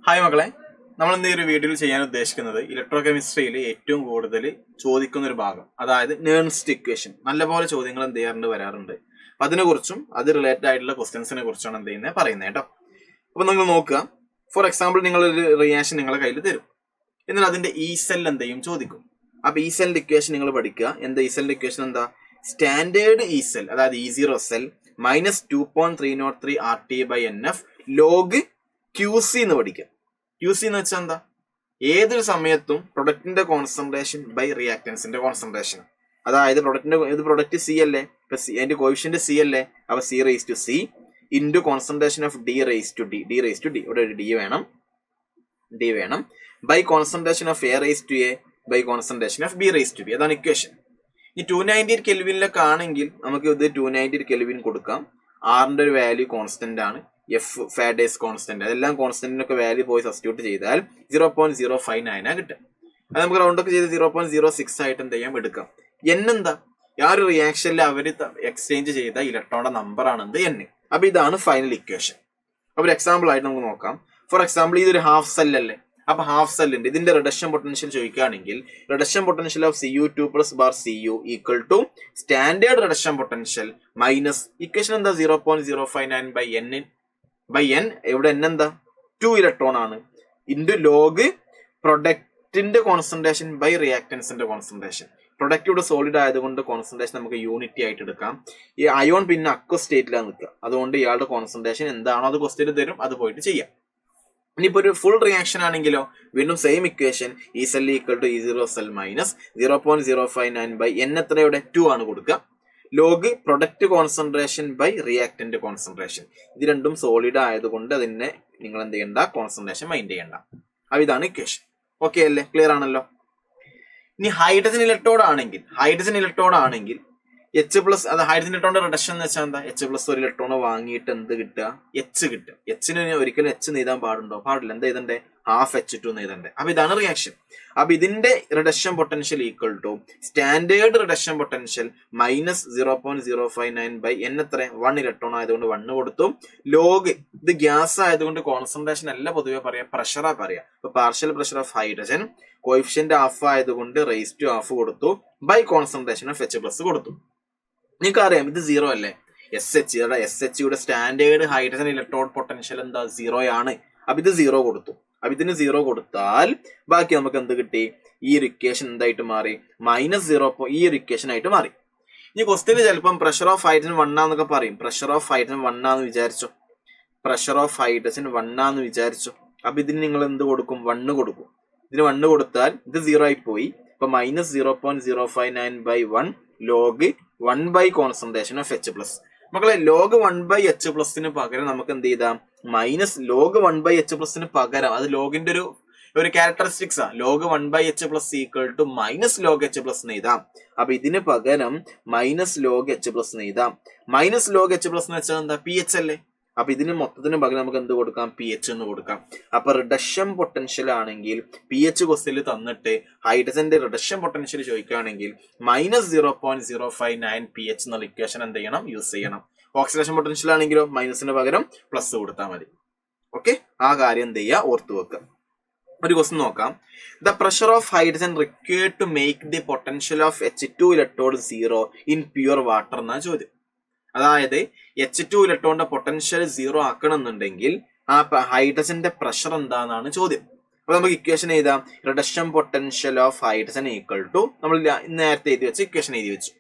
Hi മക്കളെ, നമ്മൾ ഇന്ന് ഈ ഒരു വീഡിയോയിൽ ചെയ്യാൻ ഉദ്ദേശിക്കുന്നത് ഇലക്ട്രോ കെമിസ്ട്രിയിൽ ഏറ്റവും കൂടുതൽ ചോദിക്കുന്ന ഒരു ഭാഗം, അതായത് നേൺസ്റ്റ് ഇക്വേഷൻ. നല്ലപോലെ ചോദ്യങ്ങൾ എന്ത് ചെയ്യാറുണ്ട്, വരാറുണ്ട്. അപ്പൊ അതിനെക്കുറിച്ചും അത് റിലേറ്റഡ് ആയിട്ടുള്ള ക്വസ്റ്റ്യൻസിനെ കുറിച്ചാണ് എന്ത് ചെയ്യുന്നത് പറയുന്നത് കേട്ടോ. അപ്പൊ നിങ്ങൾ നോക്കുക, ഫോർ എക്സാമ്പിൾ നിങ്ങളൊരു റിയാക്ഷൻ നിങ്ങളുടെ കയ്യിൽ തരും, എന്നാൽ അതിന്റെ ഇ സെൽ എന്ത് ചെയ്യും ചോദിക്കും. അപ്പൊ ഇ സെല്ലിന്റെ ഇക്വേഷൻ നിങ്ങൾ പഠിക്കുക. എന്താ ഇ സെല്ലിന്റെ ഇക്വേഷൻ? എന്താ? സ്റ്റാൻഡേർഡ് ഇ സെൽ, അതായത് E0 cell minus 2.303 RT/NF log QC എന്ന് പഠിക്കുക. QC എന്ന് വെച്ചാൽ എന്താ? ഏതൊരു സമയത്തും പ്രൊഡക്റ്റിന്റെ കോൺസെൻട്രേഷൻ ബൈ റിയാക്ടൻസിന്റെ കോൺസെൻട്രേഷൻ. അതായത് പ്രൊഡക്റ്റ് സി അല്ലേ, അതിന്റെ കോയിഷ്യന്റ് സി അല്ലേ, അപ്പൊ C/C into concentration of D/D ഇവിടെ ഒരു ഡി വേണം by concentration of A/A by concentration of B/B. അതാണ് ഇക്വേഷൻ. ഈ 298 കെൽവിനിലൊക്കെ ആണെങ്കിൽ നമുക്ക് ഇത് 298 കെൽവിൻ കൊടുക്കാം. ആറിന്റെ ഒരു വാല്യൂ കോൺസ്റ്റന്റ് ആണ്, എഫ് ഫാഡേസ് കോൺസ്റ്റന്റ്, അതെല്ലാം കോൺസ്റ്റന്റിനൊക്കെ വാല്യൂ പോയി സബ്സ്റ്റിറ്റ്യൂട്ട് ചെയ്താൽ 0.059 കിട്ടും. അത് നമുക്ക് റൗണ്ട് ഒക്കെ ചെയ്ത് 0.06 ആയിട്ട് എന്ത് ചെയ്യാം എടുക്കാം. എൻ എന്താ? ആ ഒരു റിയാക്ഷനിൽ അവർ എക്സ്ചേഞ്ച് ചെയ്ത ഇലക്ട്രോണിന്റെ നമ്പർ ആണ് എന്ത് എൻ. അപ്പൊ ഇതാണ് ഫൈനൽ ഇക്വേഷൻ. അപ്പൊ ഒരു എക്സാമ്പിൾ ആയിട്ട് നമുക്ക് നോക്കാം. ഫോർ എക്സാമ്പിൾ ഇതൊരു ഹാഫ് സെൽ അല്ലേ, അപ്പൊ ഹാഫ് സെല്ലിന്റെ ഇതിന്റെ റിഡക്ഷൻ പൊട്ടൻഷ്യൽ ചോദിക്കുകയാണെങ്കിൽ reduction potential of Cu2 + bar Cu equal to standard reduction potential minus equation എന്താ 0.059 ബൈ എൻ. ഇവിടെ എൻ എന്താ? 2 ഇലക്ട്രോൺ ആണ്, ഇൻറ്റു ലോഗ് പ്രൊഡക്റ്റിന്റെ കോൺസെൻട്രേഷൻ ബൈ റിയാക്ടൻസിന്റെ കോൺസെൻട്രേഷൻ. പ്രൊഡക്റ്റ് ഇവിടെ സോളിഡ് ആയതുകൊണ്ട് കോൺസെൻട്രേഷൻ നമുക്ക് യൂണിറ്റി ആയിട്ട് എടുക്കാം. ഈ അയോൺ പിന്നെ അക്വ സ്റ്റേറ്റിലാണ് നിൽക്കുക, അതുകൊണ്ട് ഇയാളുടെ കോൺസെൻട്രേഷൻ എന്താണോ അത് ക്വസ്റ്റ്യൻ തരും, അത് പോയിട്ട് ചെയ്യാം. ഇനിയിപ്പോ ഒരു ഫുൾ റിയാക്ഷൻ ആണെങ്കിലോ വീണ്ടും same equation, E cell equal to E0 cell minus 0.059 by n എത്രയുടെ 2 ആണ് കൊടുക്കുക, log product concentration by reactant concentration. ഇത് രണ്ടും സോളിഡ് ആയതുകൊണ്ട് അതിനെ നിങ്ങൾ എന്ത് ചെയ്യണ്ട, കോൺസെൻട്രേഷൻ മൈൻഡ് ചെയ്യണ്ട. അപ്പൊ ഇതാണ് ഇക്വേഷൻ. ഓക്കെ അല്ലേ, ക്ലിയർ ആണല്ലോ. ഇനി ഹൈഡ്രജൻ ഇലക്ട്രോഡ് ആണെങ്കിൽ H പ്ലസ്, അത് ഹൈഡ്രജൻ ഇലക്ട്രോണിന്റെ റിഡക്ഷൻ എന്ന് വെച്ചാൽ എന്താ? H+ ഒരു ഇലക്ട്രോൺ വാങ്ങിയിട്ട് എന്ത് കിട്ടുക? H കിട്ടുക. Hന് ഒരിക്കലും H എഴുതാൻ പാടുണ്ടോ? പാടില്ല. എന്താ എഴുതണ്ടേ? ഹാഫ് H2 എന്ന് എഴുതണ്ടേ. അപ്പൊ ഇതാണ് റിയാക്ഷൻ. അപ്പൊ ഇതിന്റെ reduction potential equal to standard reduction potential minus 0.059 by n എത്ര? 1 ഇലക്ട്രോൺ ആയതുകൊണ്ട് 1 കൊടുത്തു, ലോഗ് ഇത് ഗ്യാസ് ആയതുകൊണ്ട് കോൺസെൻട്രേഷൻ അല്ല പൊതുവെ പറയാം, പ്രഷറാ പറയാ. അപ്പൊ partial pressure of hydrogen coefficient half ആയതുകൊണ്ട് റേസ് ടു ഹാഫ് കൊടുത്തു ബൈ കോൺസെൻട്രേഷൻ ഓഫ് H+ കൊടുത്തു. നിങ്ങൾക്ക് അറിയാം ഇത് 0 അല്ലേ, SH യുടെ സ്റ്റാൻഡേർഡ് ഹൈഡ്രജൻ ഇലക്ട്രോൺ പൊട്ടൻഷ്യൽ എന്താ? 0 ആണ്. അപ്പൊ ഇത് 0 കൊടുത്തു. അപ്പൊ ഇതിന് 0 കൊടുത്താൽ ബാക്കി നമുക്ക് എന്ത് കിട്ടി? ഈ ഒരു ഇക്വേഷൻ എന്തായിട്ട് മാറി? -0. ഈ ഒരു ഇക്വേഷൻ ആയിട്ട് മാറി. ഈ ക്വസ്റ്റ്യന് ചിലപ്പം പ്രഷർ ഓഫ് ഹൈഡ്രജൻ 1 ആന്നൊക്കെ പറയും. പ്രഷർ ഓഫ് ഹൈഡ്രജൻ 1 ആന്ന് വിചാരിച്ചോ. അപ്പൊ ഇതിന് നിങ്ങൾ എന്ത് കൊടുക്കും? 1 കൊടുക്കും. ഇതിന് 1 കൊടുത്താൽ ഇത് 0 ആയി പോയി. അപ്പൊ -0.059 by 1 log 1 by concentration of H+. മക്കളെ, ലോഗ് 1 ബൈ H+ന് പകരം നമുക്ക് എന്ത് ചെയ്താം? മൈനസ് ലോഗ് 1 ബൈ H+ന് പകരം, അത് ലോഗിന്റെ ഒരു ക്യാരക്ടറിസ്റ്റിക്സാ, log 1 by H+ equal to minus log H+ എന്ന് എഴുതാം. അപ്പൊ ഇതിന് പകരം മൈനസ് ലോഗ് H+ എന്ന് എഴുതാം. മൈനസ് ലോഗ് H+ എന്ന് വെച്ചാൽ എന്താ? pH അല്ലേ. അപ്പൊ ഇതിന് മൊത്തത്തിന് പകരം നമുക്ക് എന്ത് കൊടുക്കാം? pH എന്ന് കൊടുക്കാം. അപ്പൊ റിഡക്ഷൻ പൊട്ടൻഷ്യൽ ആണെങ്കിൽ pH ക്വസ്റ്റ്യനിൽ തന്നിട്ട് ഹൈഡ്രജന്റെ റിഡക്ഷൻ പൊട്ടൻഷ്യൽ ചോദിക്കുകയാണെങ്കിൽ -0.059 pH എന്നുള്ള ഇക്വേഷൻ എന്ത് ചെയ്യണം? യൂസ് ചെയ്യണം. ഓക്സിഡേഷൻ പൊട്ടൻഷ്യൽ ആണെങ്കിലോ മൈനസിന് പകരം പ്ലസ് കൊടുത്താൽ മതി. ഓക്കെ, ആ കാര്യം എന്ത് ചെയ്യുക? ഓർത്തു വെക്കുക. ഒരു ക്വസ്റ്റ്യൻ നോക്കാം. The pressure of hydrogen required to make the potential of H2 electrode 0 in pure water എന്നാ ചോദ്യം. അതായത് H2 ഇലക്ട്രോണിന്റെ പൊട്ടൻഷ്യൽ 0 ആക്കണമെന്നുണ്ടെങ്കിൽ ആ ഹൈഡ്രജന്റെ പ്രഷർ എന്താണെന്നാണ് ചോദ്യം. അപ്പൊ നമുക്ക് ഇക്വേഷൻ എഴുതാം. Reduction potential of hydrogen equal to നമ്മൾ നേരത്തെ എഴുതി വെച്ച് ഇക്വേഷൻ എഴുതി വെച്ചു.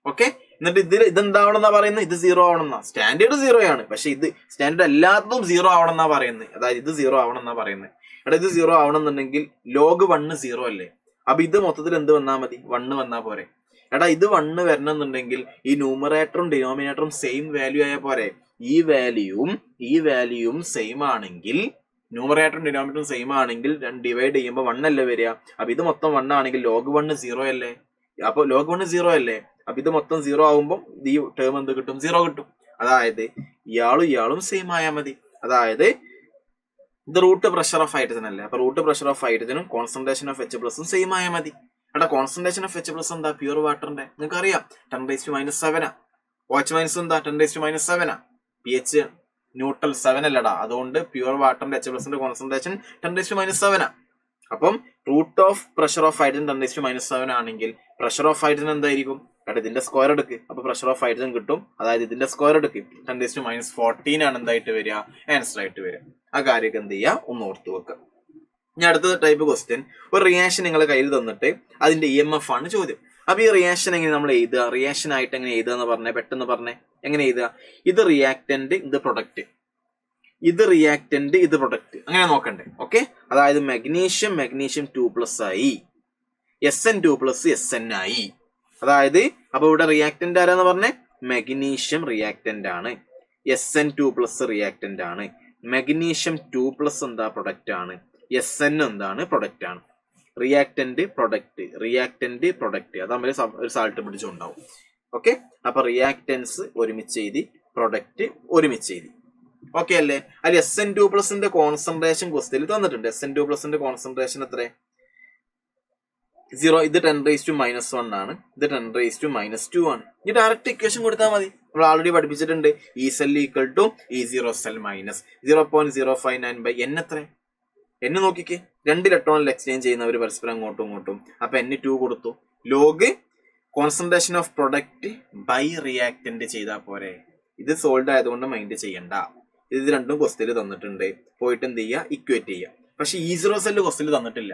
ഓക്കെ, എന്നിട്ട് ഇതെന്താവണമെന്നാ പറയുന്നത്? ഇത് 0 ആവണമെന്നാ. സ്റ്റാൻഡേർഡ് 0 ആണ്, പക്ഷെ ഇത് സ്റ്റാൻഡേർഡ് എല്ലാത്തും 0 ആവണമെന്നാ പറയുന്നത്. അതായത് ഇത് 0 ആവണമെന്നാ പറയുന്നത്. എടാ ഇത് 0 ആവണമെന്നുണ്ടെങ്കിൽ ലോഗ് 1 0 അല്ലേ. അപ്പൊ ഇത് മൊത്തത്തിൽ എന്ത് വന്നാ മതി? 1 വന്നാ പോരെ. എടാ ഇത് 1 വരണമെന്നുണ്ടെങ്കിൽ ഈ ന്യൂമറേറ്ററും ഡിനോമിനേറ്ററും സെയിം വാല്യൂ ആയ പോരെ. ഈ വാല്യൂയും സെയിം ആണെങ്കിൽ, ന്യൂമറേറ്ററും ഡിനോമിനേറ്ററും സെയിം ആണെങ്കിൽ ഡിവൈഡ് ചെയ്യുമ്പോൾ 1 അല്ലേ വരിക. അപ്പൊ ഇത് മൊത്തം 1 ആണെങ്കിൽ ലോഗ് 1 0 അല്ലേ. അപ്പൊ ലോഗ് 1 0 അല്ലേ. അപ്പൊ ഇത് മൊത്തം 0 ആവുമ്പോൾ ഈ ടേം എന്ത് കിട്ടും? 0 കിട്ടും. അതായത് ഇയാളും സെയിം ആയാൽ മതി. അതായത് ഇത് റൂട്ട് പ്രഷർ ഓഫ് ഹൈഡ്രജൻ അല്ലേ. അപ്പൊ റൂട്ട് പ്രഷർ ഓഫ് ഹൈഡ്രജനും കോൺസെൻട്രേഷൻ ഓഫ് H+ഉം സെയിം ആയാൽ മതി. എടാ കോൺസെൻട്രേഷൻ ഓഫ് H+ എന്താ? പ്യൂർ വാട്ടറിന്റെ നിങ്ങൾക്ക് അറിയാം, 10⁻⁷. OH- എന്താ? 10⁻⁷. pH ന്യൂട്രൽ 7 അല്ലടാ, അതുകൊണ്ട് പ്യുവർ വാട്ടറിന്റെ H+ന്റെ കോൺസെൻട്രേഷൻ 10⁻⁷ ആ. അപ്പം root of pressure of hydrogen 10⁻⁷ ആണെങ്കിൽ പ്രഷർ ഓഫ് ഹൈഡ്രജൻ എന്തായിരിക്കും? കാരണം ഇതിന്റെ സ്ക്വയർ എടുക്ക്, അപ്പൊ പ്രഷർ ഓഫ് ഹൈഡ്രജൻ കിട്ടും. അതായത് ഇതിന്റെ സ്ക്വയർ എടുക്കും, 10⁻14 ആണ് എന്തായിട്ട് വരിക, ആൻസർ ആയിട്ട് വരിക. ആ കാര്യമൊക്കെ എന്ത് ചെയ്യുക, ഒന്ന് ഓർത്തു വെക്കുക. ഇനി അടുത്ത ടൈപ്പ് ക്വസ്റ്റ്യൻ, ഒരു റിയാക്ഷൻ നിങ്ങളെ കയ്യിൽ തന്നിട്ട് അതിന്റെ EMF ആണ് ചോദ്യം. അപ്പൊ ഈ റിയാക്ഷൻ എങ്ങനെ നമ്മൾ എഴുതുക, റിയാക്ഷൻ ആയിട്ട് എങ്ങനെ എഴുതുക എന്ന് പറഞ്ഞേ, പെട്ടെന്ന് പറഞ്ഞേ എങ്ങനെ എഴുതുക. ഇത് റിയാക്ടന്റ്, ഇത് പ്രൊഡക്റ്റ്, ഇത് റിയാക്ടന്റ്, ഇത് പ്രൊഡക്റ്റ്, അങ്ങനെ നോക്കണ്ടേ. ഓക്കെ, അതായത് മെഗ്നീഷ്യം 2+ ആയി, SN2+ SN ആയി. അതായത് അപ്പൊ ഇവിടെ റിയാക്ടന്റ് ആരാന്ന് പറഞ്ഞേ, മെഗ്നീഷ്യം റിയാക്ടന്റ് ആണ്, SN2+ റിയാക്ടന്റ് ആണ്, മെഗ്നീഷ്യം 2+ എന്താ പ്രൊഡക്റ്റ് ആണ്, SN എന്താണ് പ്രൊഡക്റ്റ് ആണ്. റിയാക്ടന്റ് പ്രൊഡക്റ്റ്, റിയാക്ടന്റ് പ്രൊഡക്റ്റ്, അത് തമ്മിൽ ഒരു സാൾട്ട് പിടിച്ചുണ്ടാവും. ഓക്കെ, അപ്പൊ റിയാക്ടൻസ് ഒരുമിച്ച് എഴുതി, പ്രൊഡക്റ്റ് ഒരുമിച്ച് എഴുതി. ഓക്കെ അല്ലേ? അതിൽ SN2+ന്റെ കോൺസെൻട്രേഷൻ ക്വസ്റ്റ്യനിൽ തന്നിട്ടുണ്ട്. SN2+ന്റെ കോൺസെൻട്രേഷൻ എത്ര? 0. ഇത് 10⁻⁻1 ആണ്, ഇത് 10⁻⁻2 ആണ്. ഈ ഡയറക്റ്റ് ഇക്വേഷൻ കൊടുത്താൽ മതി. നമ്മൾ ആൾറെഡി പഠിപ്പിച്ചിട്ടുണ്ട്. E cell = E0 cell minus 0.059/n. എത്ര? N നോക്കിക്കേ, 2 ഇലക്ട്രോണിൽ എക്സ്ചേഞ്ച് ചെയ്യുന്നവർ പരസ്പരം അങ്ങോട്ടും ഇങ്ങോട്ടും. അപ്പൊ N2 കൊടുത്തു. Log concentration of product by reactant ചെയ്താൽ പോരെ. ഇത് സോൾഡ് ആയതുകൊണ്ട് മൈൻഡ് ചെയ്യണ്ട. ഇത് രണ്ടും ക്വസ്റ്റ്യൻ തന്നിട്ടുണ്ട്, പോയിട്ട് എന്ത് ചെയ്യുക, ഇക്വേറ്റ് ചെയ്യുക. പക്ഷെ E0 സെല്ല് ക്വസ്റ്റ്യൻ തന്നിട്ടില്ല.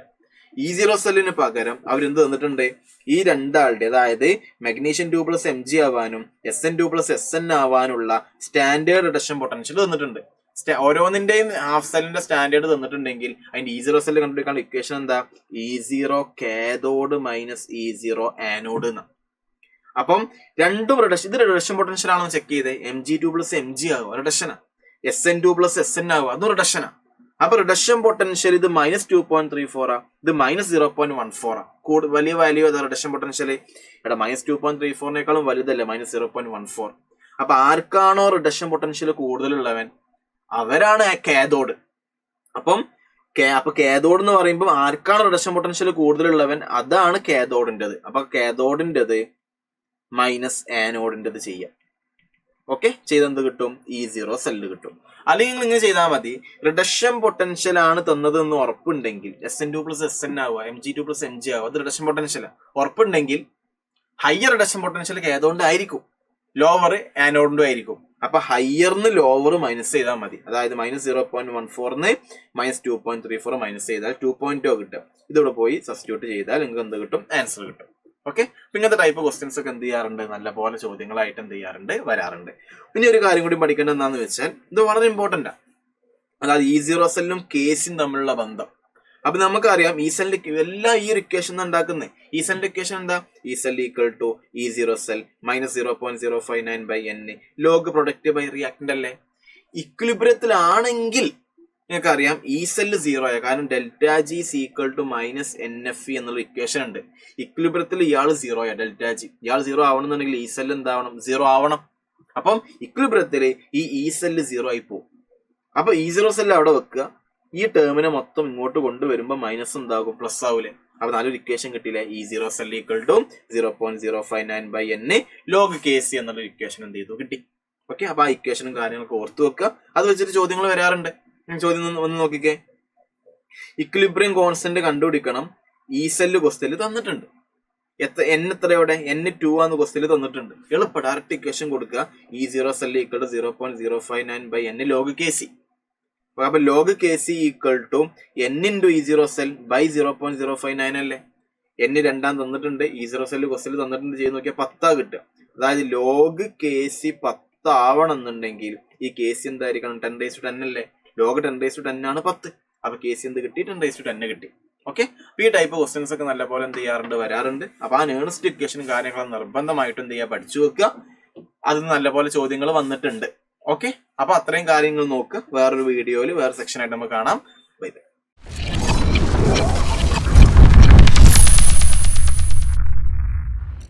E0 സെല്ലിന് പകരം അവരെന്ത് തന്നിട്ടുണ്ട്, ഈ രണ്ടാളുടെ, അതായത് മെഗ്നീഷ്യം 2+ Mg ആവാനും SN2+ SN ആവാനുള്ള സ്റ്റാൻഡേർഡ് റിഡക്ഷൻ പൊട്ടൻഷ്യൽ തന്നിട്ടുണ്ട്. ഓരോന്നിന്റെയും ഹാഫ് സെല്ലിന്റെ സ്റ്റാൻഡേർഡ് തന്നിട്ടുണ്ടെങ്കിൽ അതിന്റെ E0 സെല്ല് കണ്ടുപിടിക്കാനുള്ള ഇക്വേഷൻ എന്താ, E0 cathode minus E0 anode എന്നാ. അപ്പം രണ്ടും റിഡക്ഷൻ, ഇത് റിഡക്ഷൻ പൊട്ടൻഷ്യൽ ആണോ ചെക്ക് ചെയ്തേ. Mg2+ Mg ആകും, റിഡക്ഷനാ. SN2+ SN ആകും, അതും റിഡക്ഷനാ. അപ്പൊ റിഡക്ഷൻ പൊട്ടൻഷ്യൽ ഇത് -2.34 ആ, ഇത് -0.14 ആ. വലിയ വാല്യൂ ഏതാ റിഡക്ഷൻ പൊട്ടൻഷ്യൽ? ഇവിടെ -2.34നേക്കാളും വലുതല്ലേ -0.14. അപ്പൊ ആർക്കാണോ റിഡക്ഷൻ പൊട്ടൻഷ്യൽ കൂടുതലുള്ളവൻ അവരാണ് കാഥോഡ്. അപ്പൊ കാഥോഡ് എന്ന് പറയുമ്പോൾ ആർക്കാണ് റിഡക്ഷൻ പൊട്ടൻഷ്യൽ കൂടുതലുള്ളവൻ അതാണ് കാഥോഡിൻ്റെത്. അപ്പൊ കാഥോഡിൻ്റെത് മൈനസ് ആനോഡിൻ്റെത് ചെയ്യാം. ഓക്കെ, ചെയ്തെന്ത് കിട്ടും, E0 സെല്ല് കിട്ടും. അല്ലെങ്കിൽ നിങ്ങൾ ഇങ്ങനെ ചെയ്താൽ മതി, റിഡക്ഷൻ പൊട്ടൻഷ്യൽ ആണ് തന്നത് എന്ന് ഉറപ്പുണ്ടെങ്കിൽ SN2+ SN ആവുക, Mg2+ Mg ആവുക, അത് റിഡക്ഷൻ പൊട്ടൻഷ്യൽ ഉറപ്പുണ്ടെങ്കിൽ ഹയർ റിഡക്ഷൻ പൊട്ടൻഷ്യൽ കാഥോഡ് ആയിരിക്കും, ലോവർ ആനോഡിന്റെ ആയിരിക്കും. അപ്പൊ ഹയറിന് ലോവർ മൈനസ് ചെയ്താൽ മതി. അതായത് -0.14 -2.34 മൈനസ് ചെയ്താൽ 2.0 കിട്ടും. ഇതിവിടെ പോയി സബ്സ്റ്റിറ്റ്യൂട്ട് ചെയ്താൽ നിങ്ങൾക്ക് എന്ത് കിട്ടും, ആൻസർ കിട്ടും. ഓക്കെ, ഇങ്ങനത്തെ ടൈപ്പ് ക്വസ്റ്റ്യൻസ് ഒക്കെ എന്ത് ചെയ്യാറുണ്ട്, നല്ല പോലെ ചോദ്യങ്ങളായിട്ട് എന്ത് ചെയ്യാറുണ്ട്, വരാറുണ്ട്. ഇനി ഒരു കാര്യം കൂടി പഠിക്കേണ്ടത് എന്താണെന്ന് വെച്ചാൽ, ഇത് വളരെ ഇമ്പോർട്ടന്റ് ആണ്. അതായത് E0 സെല്ലും കേസും തമ്മിലുള്ള ബന്ധം. അപ്പൊ നമുക്കറിയാം ഈ സെല്ലിന്റെ എല്ലാം ഈ ഒരു ഇക്വേഷൻ ഉണ്ടാക്കുന്നത്. ഈ സെല്ലിന്റെ ഇക്വേഷൻ എന്താ, E cell = E0 cell -0.059/n log product by reactant അല്ലേ. ഇക്വിലിബ്രിയത്തിലാണെങ്കിൽ നിങ്ങൾക്കറിയാം ഈ സെല്ല് 0 ആയ, കാരണം ΔG = -NFE എന്നുള്ള ഇക്വേഷൻ ഉണ്ട്. ഇക്വിലിബ്രിയത്തിൽ ഇയാൾ 0 ആയ, ΔG ഇയാൾ 0 ആവണമെന്നുണ്ടെങ്കിൽ ഈ സെല്ല് എന്താവണം, 0 ആവണം. അപ്പം ഇക്വിലിബ്രിയത്തിൽ ഈ സെല്ല് 0 ആയി പോകും. അപ്പൊ E0 സെല്ല് അവിടെ വെക്കുക, ഈ ടേമിനെ മൊത്തം ഇങ്ങോട്ട് കൊണ്ടുവരുമ്പോൾ മൈനസ് എന്താകും, പ്ലസ് ആവൂലേ. അപ്പൊ നല്ലൊരു ഇക്വേഷൻ കിട്ടിയില്ലേ, E0 cell = 0.059/n log KC എന്നുള്ള ഇക്വേഷൻ എന്ത് ചെയ്തു, കിട്ടി. ഓക്കെ, അപ്പൊ ആ ഇക്വേഷനും കാര്യങ്ങളൊക്കെ ഓർത്തു വെക്കുക. അത് വെച്ചിട്ട് ചോദ്യങ്ങൾ വരാറുണ്ട്. ചോദ്യം ഒന്ന് നോക്കിക്കേ, ഇക്വിലിബ്രിയം കോൺസ്റ്റന്റ് കണ്ടുപിടിക്കണം. ഈ സെല്ല് ക്വസ്റ്റ്യനിൽ തന്നിട്ടുണ്ട്. N എത്രയോടെ, N2 ആന്ന് ക്വസ്റ്റ്യനിൽ തന്നിട്ടുണ്ട്. എളുപ്പം ഡയറക്റ്റ് ഇക്വേഷൻ കൊടുക്കുക. E0 cell = 0.059/n log KC. അപ്പൊ log KC = n × E0 cell by 0.059 അല്ലേ. N രണ്ടാം തന്നിട്ടുണ്ട്, E0 സെല്ല് ക്വസ്റ്റ്യനിൽ തന്നിട്ടുണ്ട്, ചെയ്ത് നോക്കിയാൽ 10 കിട്ടുക. അതായത് ലോഗ് KC 10 ആവണം എന്നുണ്ടെങ്കിൽ ഈ KC എന്തായിരിക്കണം, 10⁻10 അല്ലേ. ലോഗ് 10⁻10 ആണ് 10. അപ്പൊ KC എന്ത് കിട്ടി, 10⁻10 കിട്ടി. ഓക്കെ, അപ്പൊ ഈ ടൈപ്പ് ക്വസ്റ്റ്യൻസ് ഒക്കെ നല്ല പോലെ എന്ത് ചെയ്യാറുണ്ട്, വരാറുണ്ട്. അപ്പൊ ആ നേഴ്സ്റ്റ് ഇക്വേഷനും കാര്യങ്ങളും നിർബന്ധമായിട്ടും എന്ത് ചെയ്യുക, പഠിച്ചു വെക്കുക. അതിന് നല്ല പോലെ ചോദ്യങ്ങൾ വന്നിട്ടുണ്ട്. ഓക്കെ, അപ്പൊ അത്രയും കാര്യങ്ങൾ നോക്കുക. വേറൊരു വീഡിയോയിൽ വേറെ സെക്ഷൻ ആയിട്ട് നമുക്ക് കാണാം. Bye bye.